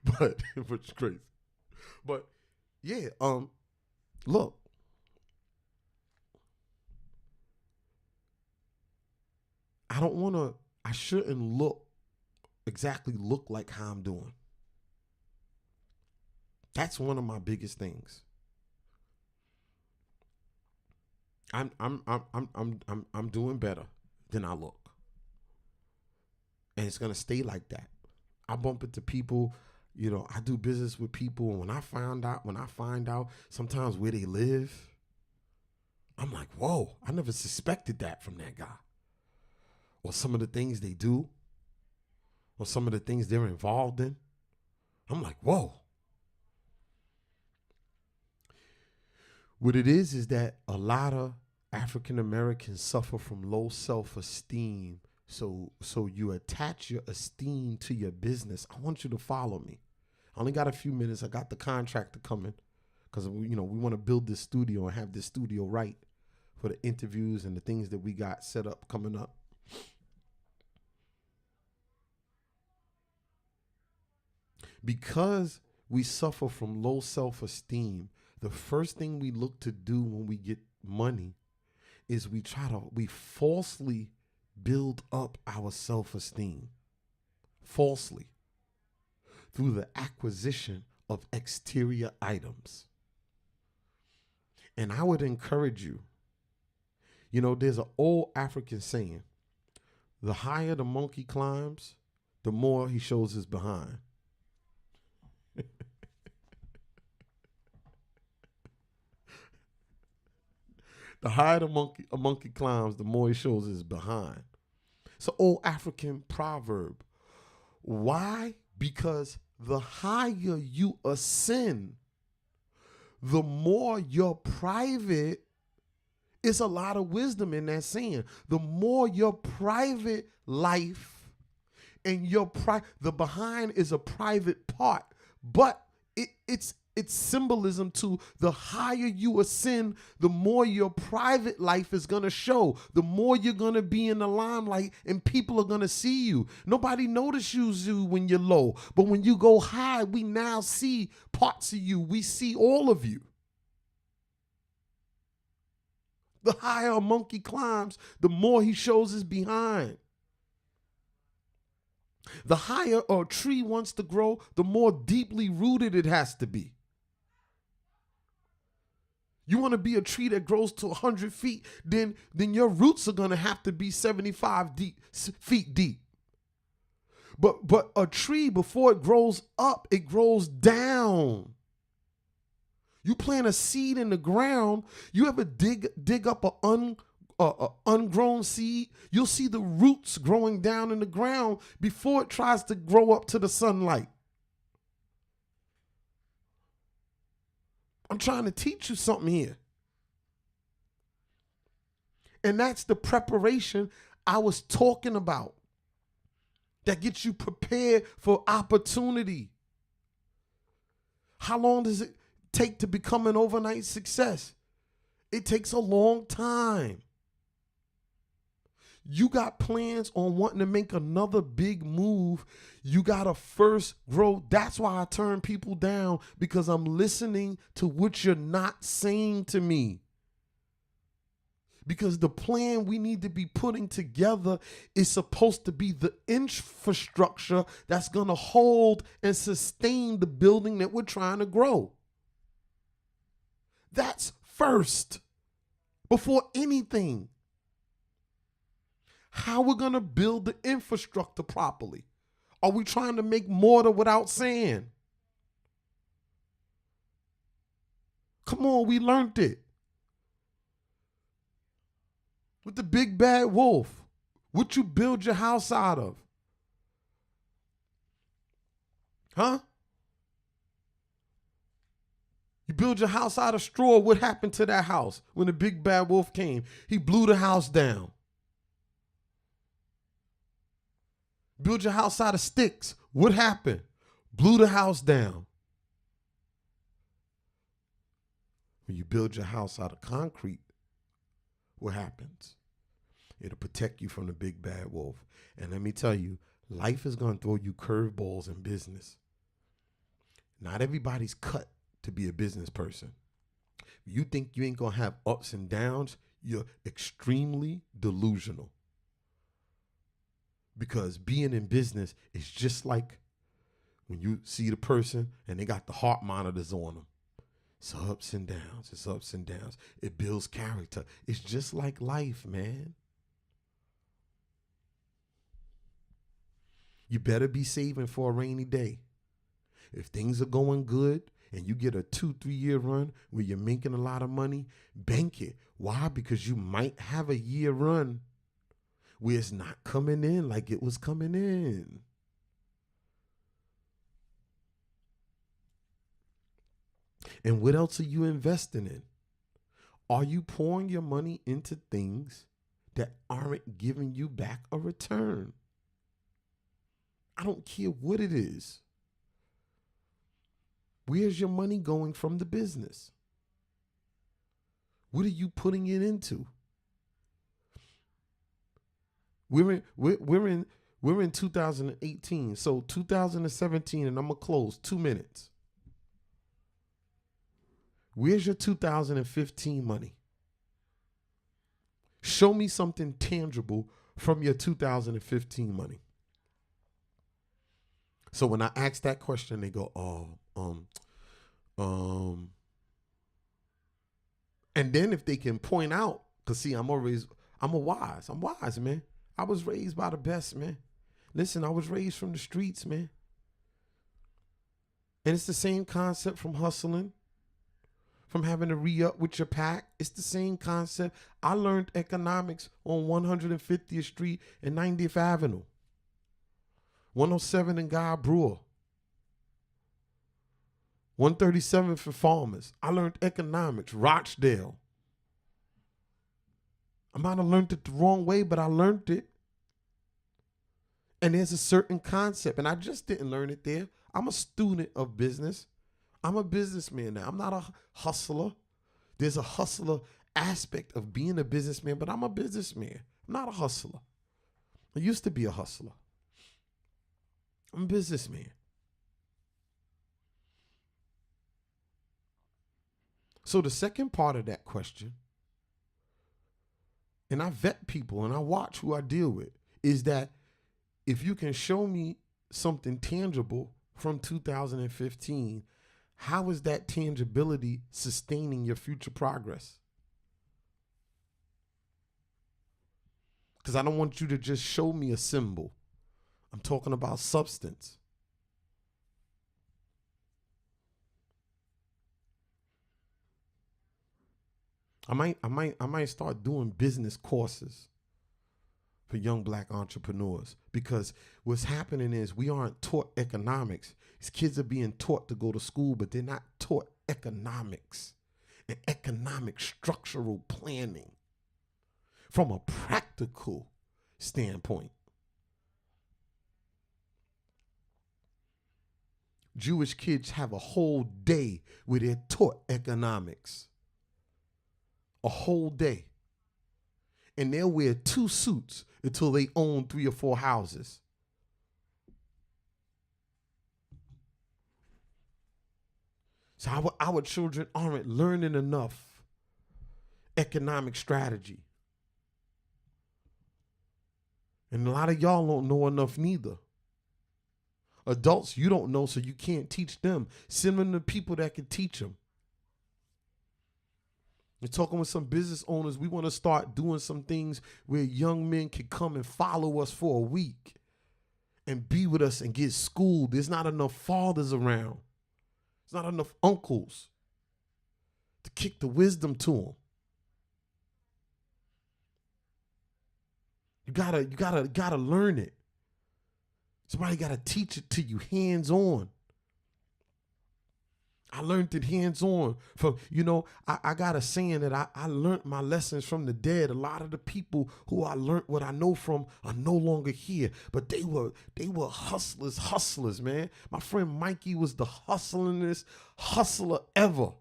but it's crazy. But yeah, look. I shouldn't exactly look like how I'm doing. That's one of my biggest things. I'm doing better than I look. And it's gonna stay like that. I bump into people, you know, I do business with people, and when I find out sometimes where they live, I'm like, whoa, I never suspected that from that guy. Or some of the things they do, or some of the things they're involved in. I'm like, whoa. What it is that a lot of African Americans suffer from low self-esteem. So you attach your esteem to your business. I want you to follow me. I only got a few minutes. I got the contractor coming because, you know, we want to build this studio and have this studio right for the interviews and the things that we got set up coming up. Because we suffer from low self-esteem, the first thing we look to do when we get money is we falsely build up our self-esteem. Falsely. Through the acquisition of exterior items. And I would encourage you, you know, there's an old African saying, the higher the monkey climbs, the more he shows his behind. The higher a monkey climbs, the more he shows his behind. It's an old African proverb. Why? Because the higher you ascend, the more you're private. It's a lot of wisdom in that saying. The more your private life and the behind is a private part, but it's symbolism to the higher you ascend, the more your private life is going to show, the more you're going to be in the limelight and people are going to see you. Nobody notices you when you're low, but when you go high, we now see parts of you. We see all of you. The higher a monkey climbs, the more he shows his behind. The higher a tree wants to grow, the more deeply rooted it has to be. You want to be a tree that grows to 100 feet, then your roots are going to have to be 75 feet deep. But a tree, before it grows up, it grows down. You plant a seed in the ground, you ever dig up an ungrown seed? You'll see the roots growing down in the ground before it tries to grow up to the sunlight. I'm trying to teach you something here. And that's the preparation I was talking about that gets you prepared for opportunity. How long does it take to become an overnight success? It takes a long time. You got plans on wanting to make another big move. You got to first grow. That's why I turn people down, because I'm listening to what you're not saying to me. Because the plan we need to be putting together is supposed to be the infrastructure that's going to hold and sustain the building that we're trying to grow. That's first, before anything. How we're going to build the infrastructure properly. Are we trying to make mortar without sand? Come on, we learned it. With the big bad wolf. What you build your house out of? Huh? You build your house out of straw. What happened to that house when the big bad wolf came? He blew the house down. Build your house out of sticks. What happened? Blew the house down. When you build your house out of concrete, what happens? It'll protect you from the big bad wolf. And let me tell you, life is going to throw you curveballs in business. Not everybody's cut to be a business person. You think you ain't going to have ups and downs, you're extremely delusional. Because being in business is just like when you see the person and they got the heart monitors on them. It's ups and downs. It's ups and downs. It builds character. It's just like life, man. You better be saving for a rainy day. If things are going good and you get a 2-3 year run where you're making a lot of money, bank it. Why? Because you might have a year run where it's not coming in like it was coming in. And what else are you investing in? Are you pouring your money into things that aren't giving you back a return? I don't care what it is. Where's your money going from the business? What are you putting it into? We're in 2018. So 2017, and I'm gonna close 2 minutes. Where's your 2015 money? Show me something tangible from your 2015 money. So when I ask that question, they go, and then if they can point out, because see, I'm wise, man. I was raised by the best, man. Listen, I was raised from the streets, man. And it's the same concept from hustling, from having to re-up with your pack. It's the same concept. I learned economics on 150th Street and 90th Avenue. 107 in Guy Brewer. 137 for Farmers. I learned economics, Rochdale. I might have learned it the wrong way, but I learned it. And there's a certain concept, and I just didn't learn it there. I'm a student of business. I'm a businessman now. I'm not a hustler. There's a hustler aspect of being a businessman, but I'm a businessman. I'm not a hustler. I used to be a hustler. I'm a businessman. So the second part of that question, and I vet people and I watch who I deal with, is that if you can show me something tangible from 2015, how is that tangibility sustaining your future progress? Because I don't want you to just show me a symbol. I'm talking about substance. I might start doing business courses for young black entrepreneurs, because what's happening is we aren't taught economics. These kids are being taught to go to school, but they're not taught economics and economic structural planning from a practical standpoint. Jewish kids have a whole day where they're taught economics. A whole day. and they'll wear 2 suits until they own 3 or 4 houses. So our children aren't learning enough economic strategy. And a lot of y'all don't know enough neither. Adults, you don't know, so you can't teach them. Send them to people that can teach them. We're talking with some business owners. We want to start doing some things where young men can come and follow us for a week and be with us and get schooled. There's not enough fathers around. There's not enough uncles to kick the wisdom to them. You gotta learn it. Somebody gotta teach it to you hands-on. I learned it hands-on from, I got a saying that I learned my lessons from the dead. A lot of the people who I learned what I know from are no longer here, but they were hustlers, man. My friend Mikey was the hustlingest hustler ever.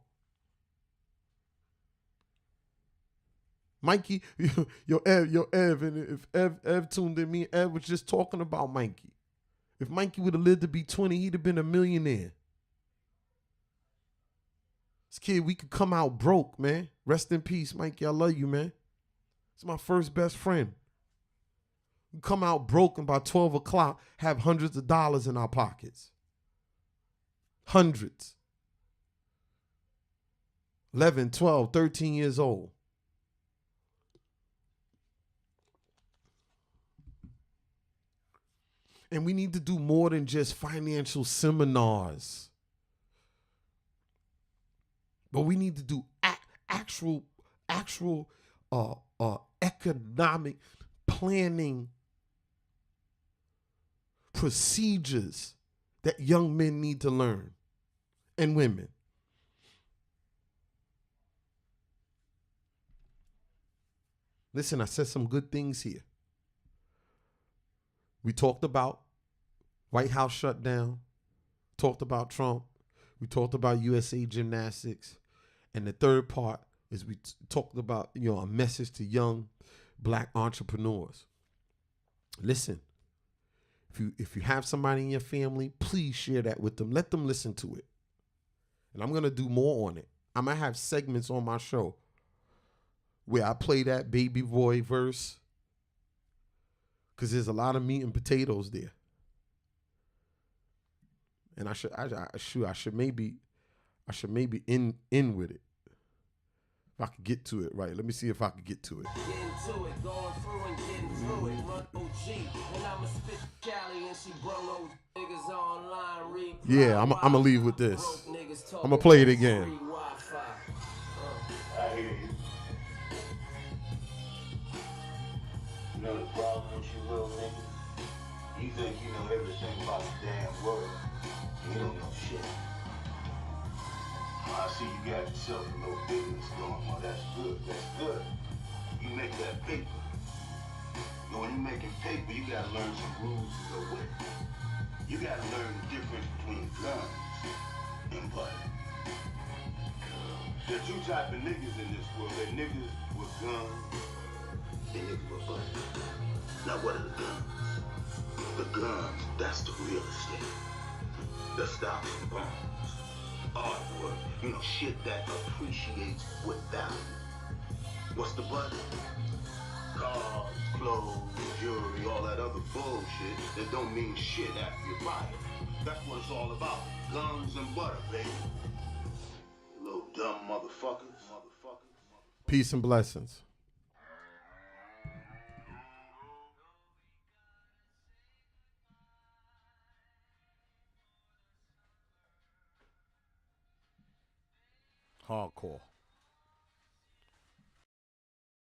Mikey, Ev, and if Ev tuned in, me and Ev was just talking about Mikey. If Mikey would have lived to be 20, he'd have been a millionaire. This kid, we could come out broke, man. Rest in peace, Mikey. I love you, man. It's my first best friend. We come out broke and by 12 o'clock have hundreds of dollars in our pockets. Hundreds. 11, 12, 13 years old. And we need to do more than just financial seminars. But we need to do actual economic planning procedures that young men need to learn, and women. Listen, I said some good things here. We talked about White House shutdown, talked about Trump, we talked about USA Gymnastics, and the third part is we talked about, a message to young Black entrepreneurs. Listen, if you have somebody in your family, please share that with them. Let them listen to it. And I'm going to do more on it. I'm going to have segments on my show where I play that Baby Boy verse, because there's a lot of meat and potatoes there. And I should maybe end with it. If I could get to it right. Let me see if I could get to it. Yeah, I'm gonna leave with this. I'm gonna play it again. I hear you. You know the problem with you little niggas? You think you know everything about the damn world. You don't know shit. I see you got yourself a little business going. Well, that's good. That's good. You make that paper. But when you're making paper, you gotta learn some rules to go with. You gotta learn the difference between guns and butter. There are 2 types of niggas in this world. There are niggas with guns and niggas with butter. Now what are the guns? The guns, that's the real estate. The stocks and bonds. Artwork, shit that appreciates with value. What's the butter? Cars, clothes, jewelry, all that other bullshit that don't mean shit after you buy it. That's what it's all about. Guns and butter, baby. You little dumb motherfuckers. Peace and blessings. Hardcore.